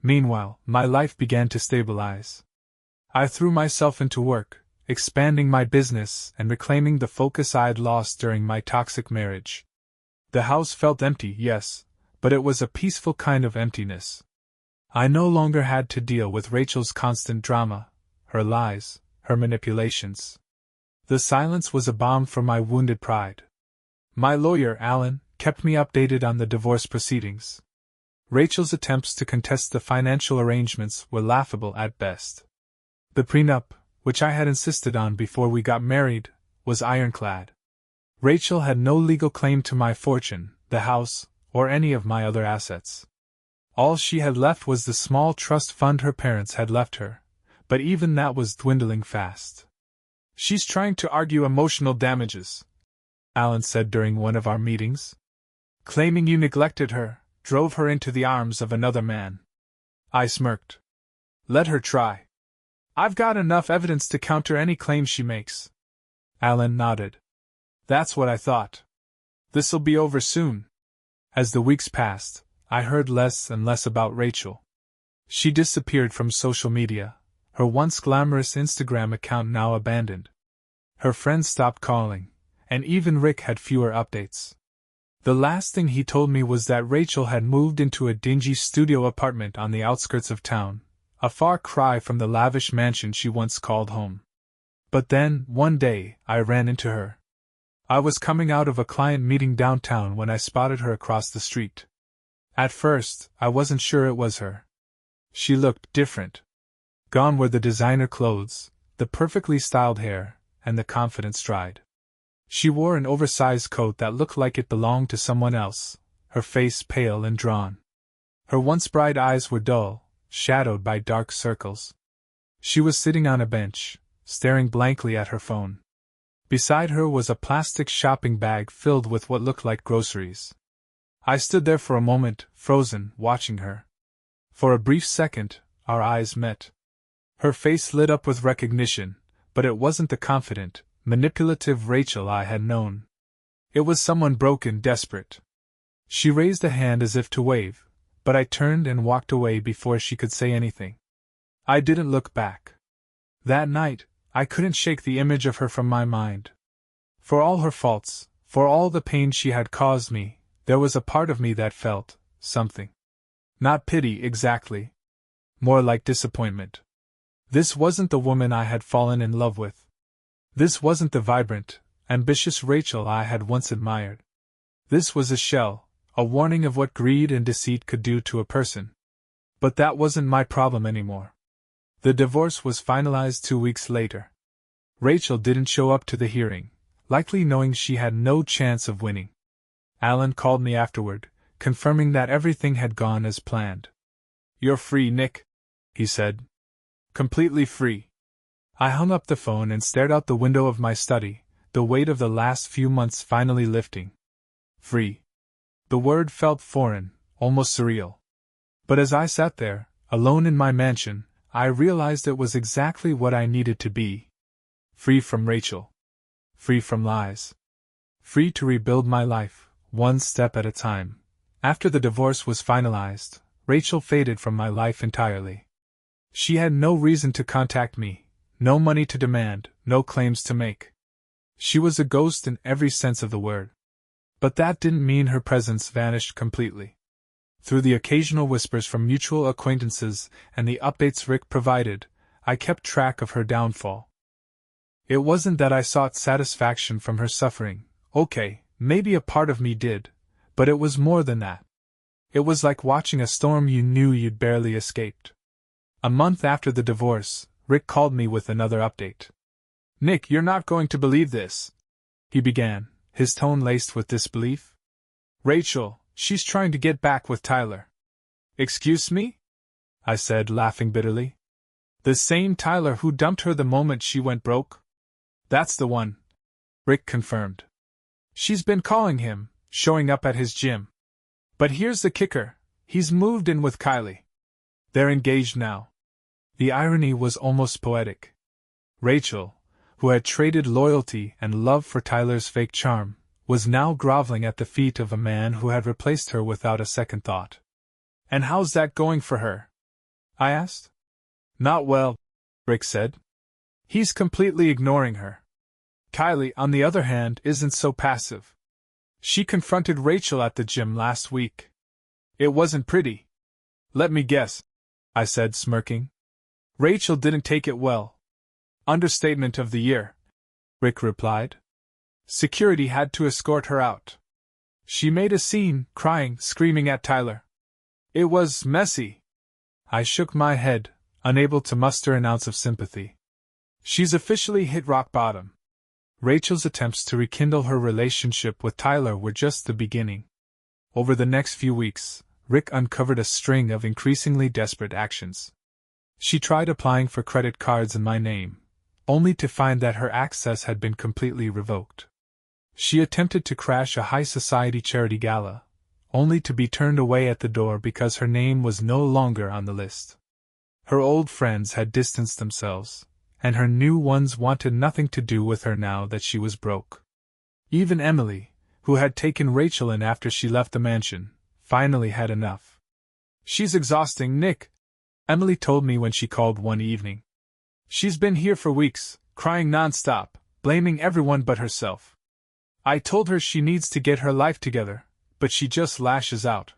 Meanwhile, my life began to stabilize. I threw myself into work, expanding my business and reclaiming the focus I'd lost during my toxic marriage. The house felt empty, yes, but it was a peaceful kind of emptiness. I no longer had to deal with Rachel's constant drama, her lies, her manipulations. The silence was a balm for my wounded pride. My lawyer, Alan, kept me updated on the divorce proceedings. Rachel's attempts to contest the financial arrangements were laughable at best. The prenup, which I had insisted on before we got married, was ironclad. Rachel had no legal claim to my fortune, the house, or any of my other assets. All she had left was the small trust fund her parents had left her, but even that was dwindling fast. She's trying to argue emotional damages, Alan said during one of our meetings. Claiming you neglected her, drove her into the arms of another man. I smirked. Let her try. I've got enough evidence to counter any claim she makes. Alan nodded. That's what I thought. This'll be over soon. As the weeks passed, I heard less and less about Rachel. She disappeared from social media, her once glamorous Instagram account now abandoned. Her friends stopped calling, and even Rick had fewer updates. The last thing he told me was that Rachel had moved into a dingy studio apartment on the outskirts of town, a far cry from the lavish mansion she once called home. But then, one day, I ran into her. I was coming out of a client meeting downtown when I spotted her across the street. At first, I wasn't sure it was her. She looked different. Gone were the designer clothes, the perfectly styled hair, and the confident stride. She wore an oversized coat that looked like it belonged to someone else, her face pale and drawn. Her once bright eyes were dull, shadowed by dark circles. She was sitting on a bench, staring blankly at her phone. Beside her was a plastic shopping bag filled with what looked like groceries. I stood there for a moment, frozen, watching her. For a brief second, our eyes met. Her face lit up with recognition, but it wasn't the confident, manipulative Rachel I had known. It was someone broken, desperate. She raised a hand as if to wave, but I turned and walked away before she could say anything. I didn't look back. That night, I couldn't shake the image of her from my mind. For all her faults, for all the pain she had caused me, there was a part of me that felt something. Not pity exactly. More like disappointment. This wasn't the woman I had fallen in love with. This wasn't the vibrant, ambitious Rachel I had once admired. This was a shell, a warning of what greed and deceit could do to a person. But that wasn't my problem anymore. The divorce was finalized 2 weeks later. Rachel didn't show up to the hearing, likely knowing she had no chance of winning. Alan called me afterward, confirming that everything had gone as planned. You're free, Nick, he said. Completely free. I hung up the phone and stared out the window of my study, the weight of the last few months finally lifting. Free. The word felt foreign, almost surreal. But as I sat there, alone in my mansion, I realized it was exactly what I needed to be. Free from Rachel. Free from lies. Free to rebuild my life, one step at a time. After the divorce was finalized, Rachel faded from my life entirely. She had no reason to contact me, no money to demand, no claims to make. She was a ghost in every sense of the word. But that didn't mean her presence vanished completely. Through the occasional whispers from mutual acquaintances and the updates Rick provided, I kept track of her downfall. It wasn't that I sought satisfaction from her suffering. Okay, maybe a part of me did, but it was more than that. It was like watching a storm you knew you'd barely escaped. A month after the divorce, Rick called me with another update. Nick, you're not going to believe this, he began, his tone laced with disbelief. Rachel, she's trying to get back with Tyler. Excuse me? I said, laughing bitterly. The same Tyler who dumped her the moment she went broke? That's the one, Rick confirmed. She's been calling him, showing up at his gym. But here's the kicker, he's moved in with Kylie. They're engaged now. The irony was almost poetic. Rachel, who had traded loyalty and love for Tyler's fake charm, was now groveling at the feet of a man who had replaced her without a second thought. And how's that going for her? I asked. Not well, Rick said. He's completely ignoring her. Kylie, on the other hand, isn't so passive. She confronted Rachel at the gym last week. It wasn't pretty. Let me guess, I said, smirking. Rachel didn't take it well. Understatement of the year, Rick replied. Security had to escort her out. She made a scene, crying, screaming at Tyler. It was messy. I shook my head, unable to muster an ounce of sympathy. She's officially hit rock bottom. Rachel's attempts to rekindle her relationship with Tyler were just the beginning. Over the next few weeks, Rick uncovered a string of increasingly desperate actions. She tried applying for credit cards in my name, only to find that her access had been completely revoked. She attempted to crash a high society charity gala, only to be turned away at the door because her name was no longer on the list. Her old friends had distanced themselves, and her new ones wanted nothing to do with her now that she was broke. Even Emily, who had taken Rachel in after she left the mansion, finally had enough. She's exhausting, Nick, Emily told me when she called one evening. She's been here for weeks, crying nonstop, blaming everyone but herself. I told her she needs to get her life together, but she just lashes out.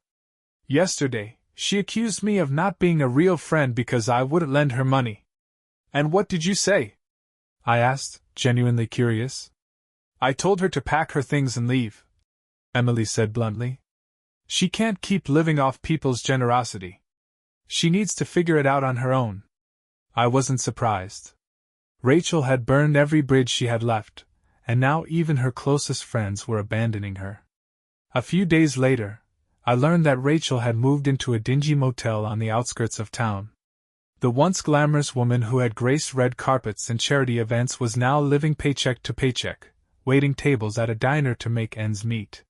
Yesterday, she accused me of not being a real friend because I wouldn't lend her money. And what did you say? I asked, genuinely curious. I told her to pack her things and leave, Emily said bluntly. She can't keep living off people's generosity. She needs to figure it out on her own. I wasn't surprised. Rachel had burned every bridge she had left, and now even her closest friends were abandoning her. A few days later, I learned that Rachel had moved into a dingy motel on the outskirts of town. The once glamorous woman who had graced red carpets and charity events was now living paycheck to paycheck, waiting tables at a diner to make ends meet.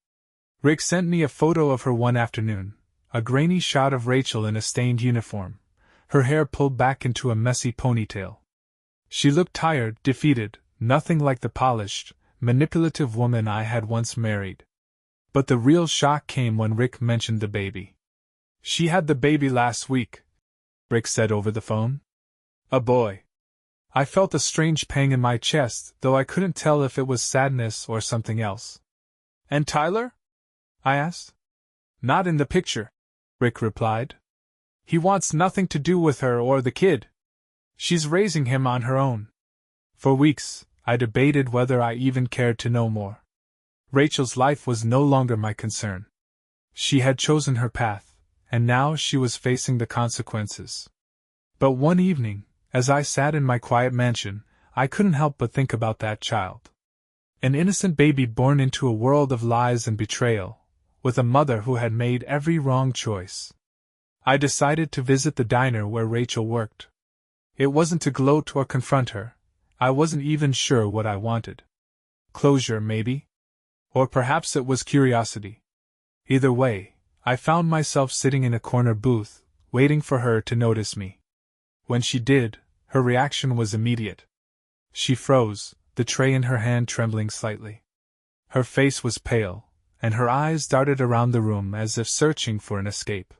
Rick sent me a photo of her one afternoon, a grainy shot of Rachel in a stained uniform, her hair pulled back into a messy ponytail. She looked tired, defeated, nothing like the polished, manipulative woman I had once married. But the real shock came when Rick mentioned the baby. She had the baby last week, Rick said over the phone. A boy. I felt a strange pang in my chest, though I couldn't tell if it was sadness or something else. And Tyler? I asked. Not in the picture, Rick replied. He wants nothing to do with her or the kid. She's raising him on her own. For weeks, I debated whether I even cared to know more. Rachel's life was no longer my concern. She had chosen her path, and now she was facing the consequences. But one evening, as I sat in my quiet mansion, I couldn't help but think about that child. An innocent baby born into a world of lies and betrayal, with a mother who had made every wrong choice. I decided to visit the diner where Rachel worked. It wasn't to gloat or confront her. I wasn't even sure what I wanted. Closure, maybe? Or perhaps it was curiosity. Either way, I found myself sitting in a corner booth, waiting for her to notice me. When she did, her reaction was immediate. She froze, the tray in her hand trembling slightly. Her face was pale, and her eyes darted around the room as if searching for an escape.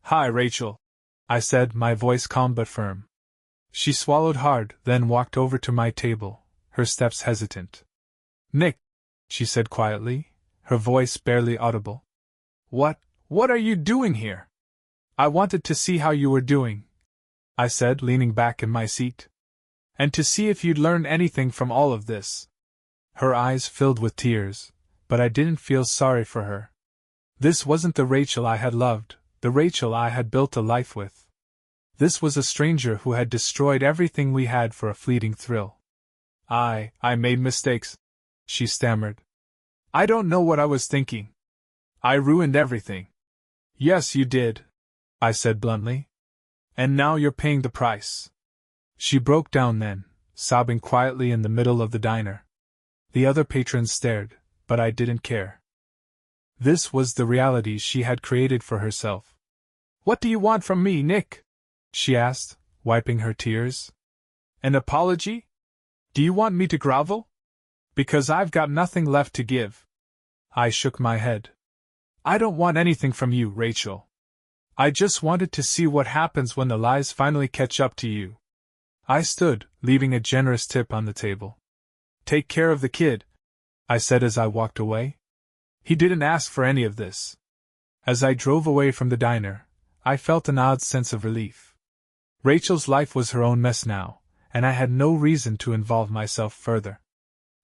Hi, Rachel, I said, my voice calm but firm. She swallowed hard, then walked over to my table, her steps hesitant. Nick, she said quietly, her voice barely audible. What are you doing here? I wanted to see how you were doing, I said, leaning back in my seat. And to see if you'd learned anything from all of this. Her eyes filled with tears, but I didn't feel sorry for her. This wasn't the Rachel I had loved, the Rachel I had built a life with. This was a stranger who had destroyed everything we had for a fleeting thrill. I made mistakes, she stammered. I don't know what I was thinking. I ruined everything. Yes, you did. I said bluntly. And now you're paying the price. She broke down then, sobbing quietly in the middle of the diner. The other patrons stared, but I didn't care. This was the reality she had created for herself. What do you want from me, Nick? She asked, wiping her tears. An apology? Do you want me to grovel? Because I've got nothing left to give. I shook my head. I don't want anything from you, Rachel. I just wanted to see what happens when the lies finally catch up to you. I stood, leaving a generous tip on the table. Take care of the kid, I said as I walked away. He didn't ask for any of this. As I drove away from the diner, I felt an odd sense of relief. Rachel's life was her own mess now, and I had no reason to involve myself further.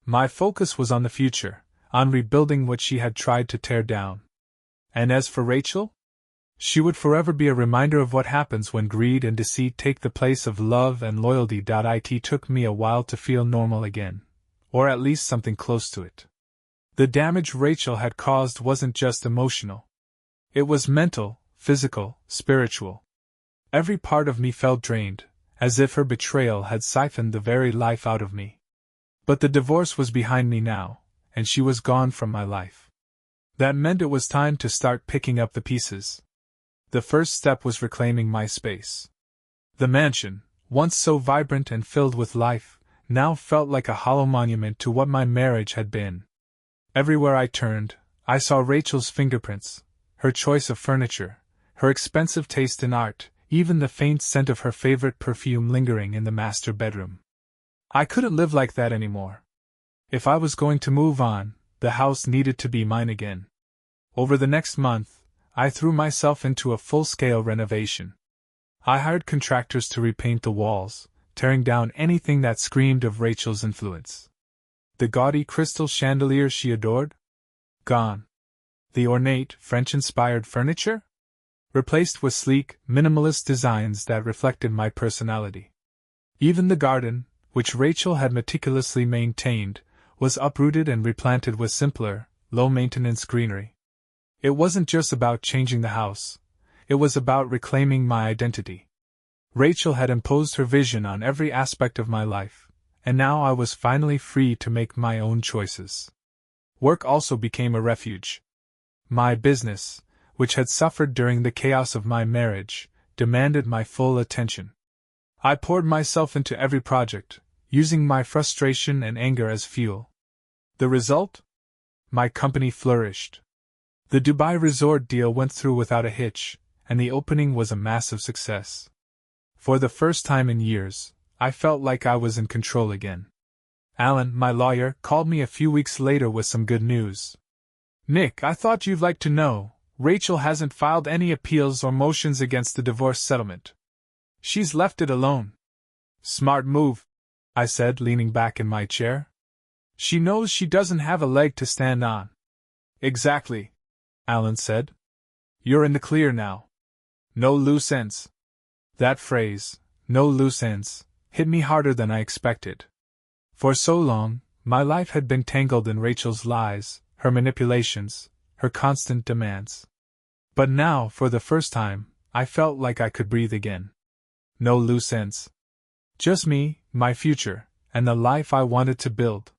My focus was on the future, on rebuilding what she had tried to tear down. And as for Rachel? She would forever be a reminder of what happens when greed and deceit take the place of love and loyalty. It took me a while to feel normal again, or at least something close to it. The damage Rachel had caused wasn't just emotional. It was mental, physical, spiritual. Every part of me felt drained, as if her betrayal had siphoned the very life out of me. But the divorce was behind me now, and she was gone from my life. That meant it was time to start picking up the pieces. The first step was reclaiming my space. The mansion, once so vibrant and filled with life, now felt like a hollow monument to what my marriage had been. Everywhere I turned, I saw Rachel's fingerprints, her choice of furniture, her expensive taste in art, even the faint scent of her favorite perfume lingering in the master bedroom. I couldn't live like that anymore. If I was going to move on, the house needed to be mine again. Over the next month, I threw myself into a full-scale renovation. I hired contractors to repaint the walls, tearing down anything that screamed of Rachel's influence. The gaudy crystal chandelier she adored? Gone. The ornate, French-inspired furniture? Replaced with sleek, minimalist designs that reflected my personality. Even the garden, which Rachel had meticulously maintained, was uprooted and replanted with simpler, low-maintenance greenery. It wasn't just about changing the house, it was about reclaiming my identity. Rachel had imposed her vision on every aspect of my life, and now I was finally free to make my own choices. Work also became a refuge. My business, which had suffered during the chaos of my marriage, demanded my full attention. I poured myself into every project, using my frustration and anger as fuel. The result? My company flourished. The Dubai resort deal went through without a hitch, and the opening was a massive success. For the first time in years, I felt like I was in control again. Alan, my lawyer, called me a few weeks later with some good news. Nick, I thought you'd like to know, Rachel hasn't filed any appeals or motions against the divorce settlement. She's left it alone. Smart move, I said, leaning back in my chair. She knows she doesn't have a leg to stand on. Exactly, Alan said. You're in the clear now. No loose ends. That phrase, no loose ends, hit me harder than I expected. For so long, my life had been tangled in Rachel's lies, her manipulations, her constant demands. But now, for the first time, I felt like I could breathe again. No loose ends. Just me, my future, and the life I wanted to build.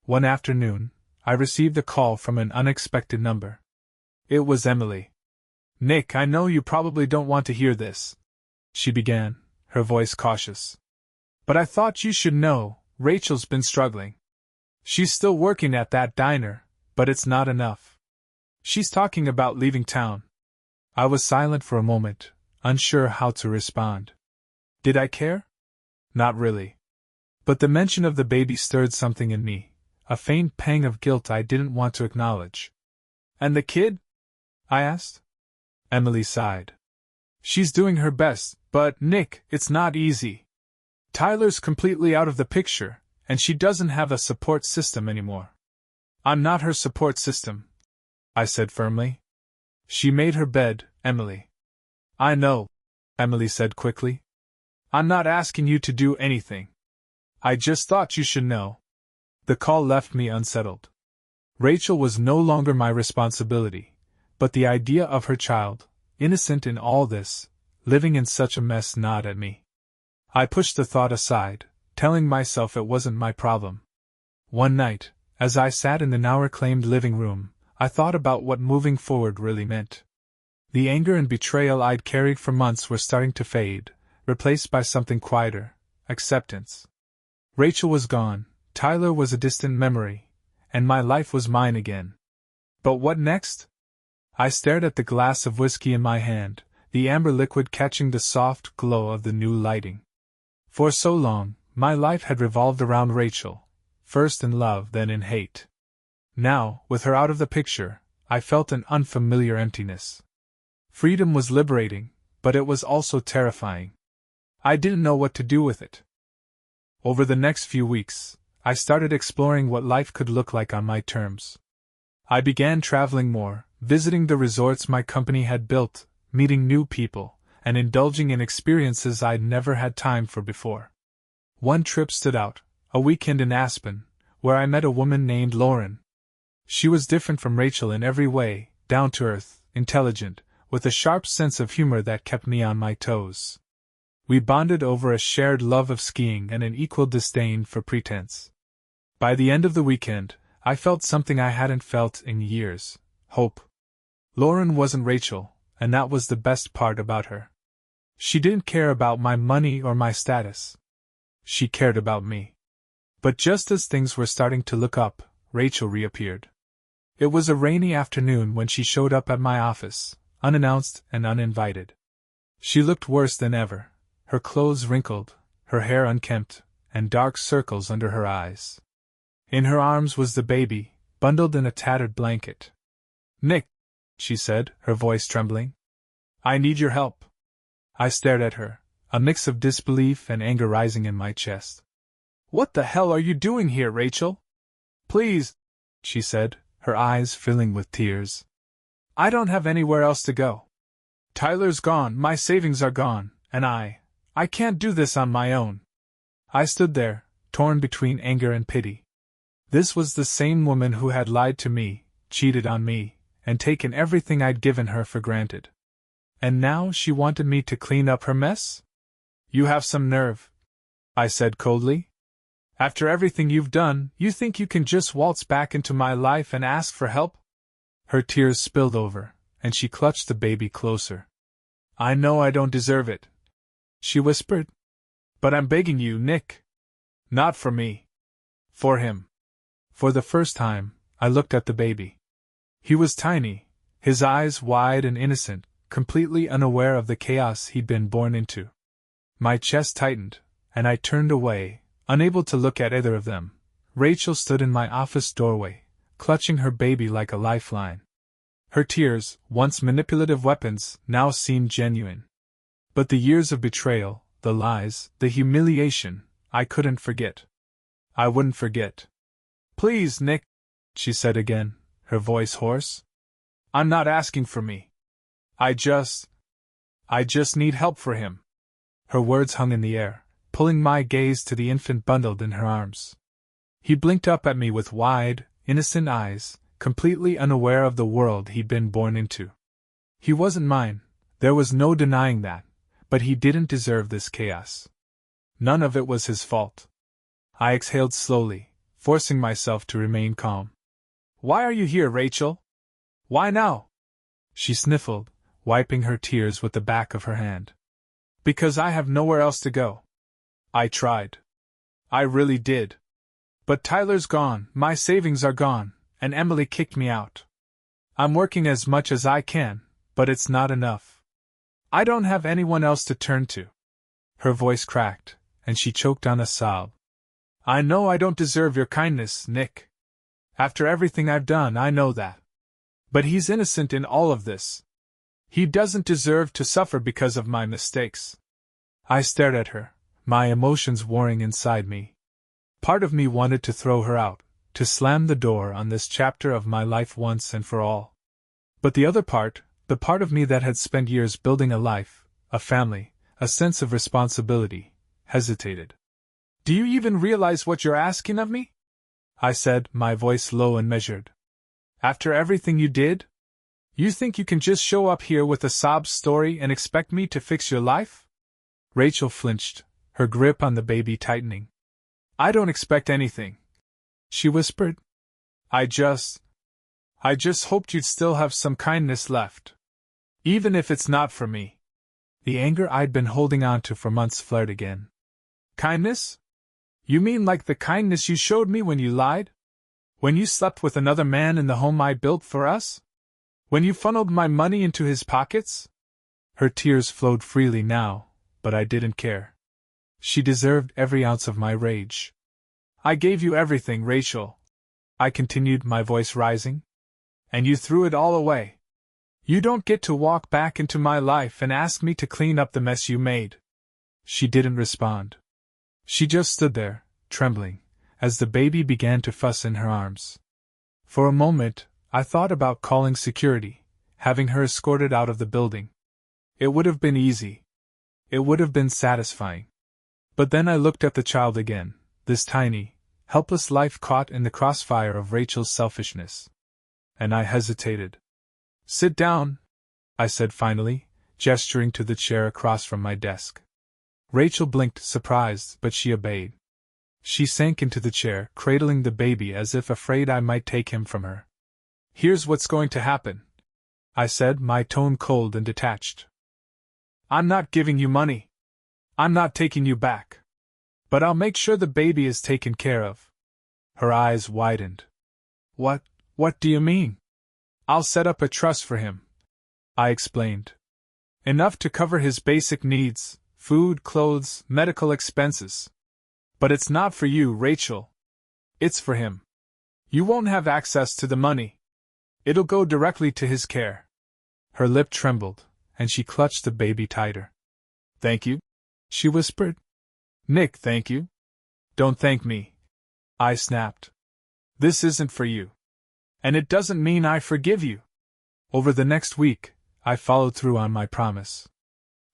One afternoon, I received a call from an unexpected number. It was Emily. Nick, I know you probably don't want to hear this, she began, her voice cautious. But I thought you should know, Rachel's been struggling. She's still working at that diner, but it's not enough. She's talking about leaving town. I was silent for a moment, unsure how to respond. Did I care? Not really. But the mention of the baby stirred something in me, a faint pang of guilt I didn't want to acknowledge. And the kid? I asked. Emily sighed. She's doing her best, but, Nick, it's not easy. Tyler's completely out of the picture, and she doesn't have a support system anymore. I'm not her support system, I said firmly. She made her bed, Emily. I know, Emily said quickly. I'm not asking you to do anything. I just thought you should know. The call left me unsettled. Rachel was no longer my responsibility, but the idea of her child, innocent in all this, living in such a mess, gnawed at me. I pushed the thought aside, telling myself it wasn't my problem. One night, as I sat in the now reclaimed living room, I thought about what moving forward really meant. The anger and betrayal I'd carried for months were starting to fade, replaced by something quieter: acceptance. Rachel was gone, Tyler was a distant memory, and my life was mine again. But what next? I stared at the glass of whiskey in my hand, the amber liquid catching the soft glow of the new lighting. For so long, my life had revolved around Rachel, first in love, then in hate. Now, with her out of the picture, I felt an unfamiliar emptiness. Freedom was liberating, but it was also terrifying. I didn't know what to do with it. Over the next few weeks, I started exploring what life could look like on my terms. I began traveling more, visiting the resorts my company had built, meeting new people, and indulging in experiences I'd never had time for before. One trip stood out, a weekend in Aspen, where I met a woman named Lauren. She was different from Rachel in every way, down to earth, intelligent, with a sharp sense of humor that kept me on my toes. We bonded over a shared love of skiing and an equal disdain for pretense. By the end of the weekend, I felt something I hadn't felt in years: hope. Lauren wasn't Rachel, and that was the best part about her. She didn't care about my money or my status. She cared about me. But just as things were starting to look up, Rachel reappeared. It was a rainy afternoon when she showed up at my office, unannounced and uninvited. She looked worse than ever, her clothes wrinkled, her hair unkempt, and dark circles under her eyes. In her arms was the baby, bundled in a tattered blanket. "Nick," she said, her voice trembling, "I need your help." I stared at her, a mix of disbelief and anger rising in my chest. "What the hell are you doing here, Rachel?" "Please," she said, her eyes filling with tears. "I don't have anywhere else to go. Tyler's gone, my savings are gone, and I can't do this on my own." I stood there, torn between anger and pity. This was the same woman who had lied to me, cheated on me, and taken everything I'd given her for granted. And now she wanted me to clean up her mess? "You have some nerve," I said coldly. "After everything you've done, you think you can just waltz back into my life and ask for help?" Her tears spilled over, and she clutched the baby closer. "I know I don't deserve it," she whispered. "But I'm begging you, Nick. Not for me. For him." For the first time, I looked at the baby. He was tiny, his eyes wide and innocent, completely unaware of the chaos he'd been born into. My chest tightened, and I turned away, unable to look at either of them. Rachel stood in my office doorway, clutching her baby like a lifeline. Her tears, once manipulative weapons, now seemed genuine. But the years of betrayal, the lies, the humiliation, I couldn't forget. I wouldn't forget. "Please, Nick," she said again, her voice hoarse. "I'm not asking for me. I just need help for him." Her words hung in the air, pulling my gaze to the infant bundled in her arms. He blinked up at me with wide, innocent eyes, completely unaware of the world he'd been born into. He wasn't mine, there was no denying that, but he didn't deserve this chaos. None of it was his fault. I exhaled slowly, forcing myself to remain calm. "Why are you here, Rachel? Why now?" She sniffled, wiping her tears with the back of her hand. "Because I have nowhere else to go. I tried. I really did. But Tyler's gone, my savings are gone, and Emily kicked me out. I'm working as much as I can, but it's not enough. I don't have anyone else to turn to." Her voice cracked, and she choked on a sob. "I know I don't deserve your kindness, Nick. After everything I've done, I know that. But he's innocent in all of this. He doesn't deserve to suffer because of my mistakes." I stared at her, my emotions warring inside me. Part of me wanted to throw her out, to slam the door on this chapter of my life once and for all. But the other part, the part of me that had spent years building a life, a family, a sense of responsibility, hesitated. "Do you even realize what you're asking of me?" I said, my voice low and measured. "After everything you did? You think you can just show up here with a sob story and expect me to fix your life? Rachel flinched, her grip on the baby tightening. I don't expect anything, she whispered. I just hoped you'd still have some kindness left. Even if it's not for me. The anger I'd been holding on to for months flared again. Kindness? You mean like the kindness you showed me when you lied? When you slept with another man in the home I built for us? When you funneled my money into his pockets? Her tears flowed freely now, but I didn't care. She deserved every ounce of my rage. I gave you everything, Rachel, I continued, my voice rising. And you threw it all away. You don't get to walk back into my life and ask me to clean up the mess you made. She didn't respond. She just stood there, trembling, as the baby began to fuss in her arms. For a moment, I thought about calling security, having her escorted out of the building. It would have been easy. It would have been satisfying. But then I looked at the child again, this tiny, helpless life caught in the crossfire of Rachel's selfishness. And I hesitated. Sit down, I said finally, gesturing to the chair across from my desk. Rachel blinked, surprised, but she obeyed. She sank into the chair, cradling the baby as if afraid I might take him from her. Here's what's going to happen, I said, my tone cold and detached. I'm not giving you money. I'm not taking you back. But I'll make sure the baby is taken care of. Her eyes widened. What do you mean? I'll set up a trust for him, I explained. Enough to cover his basic needs, food, clothes, medical expenses. But it's not for you, Rachel. It's for him. You won't have access to the money. It'll go directly to his care. Her lip trembled, and she clutched the baby tighter. Thank you, she whispered. Nick, thank you. Don't thank me, I snapped. This isn't for you. And it doesn't mean I forgive you. Over the next week, I followed through on my promise.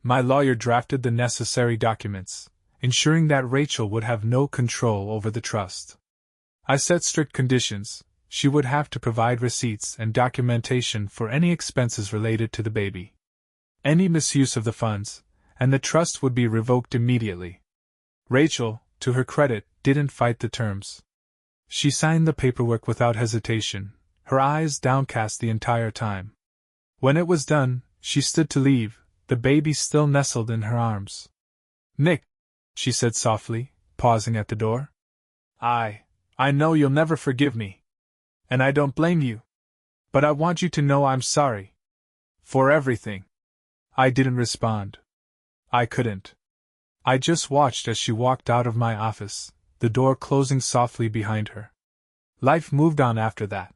My lawyer drafted the necessary documents, ensuring that Rachel would have no control over the trust. I set strict conditions. She would have to provide receipts and documentation for any expenses related to the baby. Any misuse of the funds, and the trust would be revoked immediately. Rachel, to her credit, didn't fight the terms. She signed the paperwork without hesitation, her eyes downcast the entire time. When it was done, she stood to leave, the baby still nestled in her arms. Nick, she said softly, pausing at the door. I know you'll never forgive me. And I don't blame you. But I want you to know I'm sorry. For everything. I didn't respond. I couldn't. I just watched as she walked out of my office, the door closing softly behind her. Life moved on after that.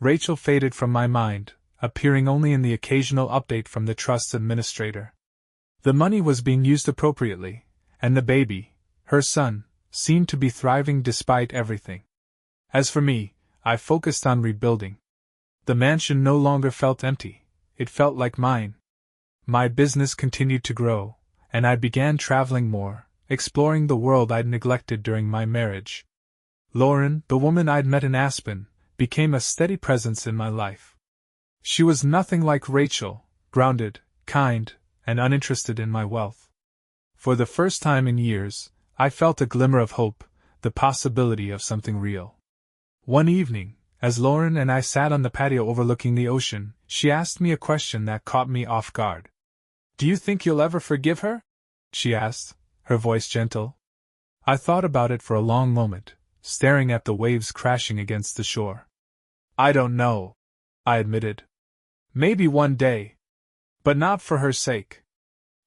Rachel faded from my mind, appearing only in the occasional update from the trust administrator. The money was being used appropriately, and the baby, her son, seemed to be thriving despite everything. As for me, I focused on rebuilding. The mansion no longer felt empty, it felt like mine. My business continued to grow, and I began traveling more, exploring the world I'd neglected during my marriage. Lauren, the woman I'd met in Aspen, became a steady presence in my life. She was nothing like Rachel, grounded, kind, and uninterested in my wealth. For the first time in years, I felt a glimmer of hope, the possibility of something real. One evening, as Lauren and I sat on the patio overlooking the ocean, she asked me a question that caught me off guard. Do you think you'll ever forgive her? She asked, her voice gentle. I thought about it for a long moment, staring at the waves crashing against the shore. I don't know, I admitted. Maybe one day. But not for her sake.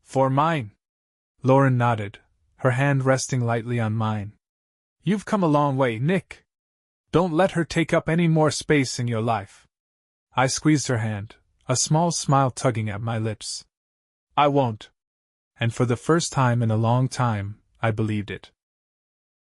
For mine. Lauren nodded, her hand resting lightly on mine. You've come a long way, Nick. Don't let her take up any more space in your life. I squeezed her hand, a small smile tugging at my lips. I won't. And for the first time in a long time, I believed it.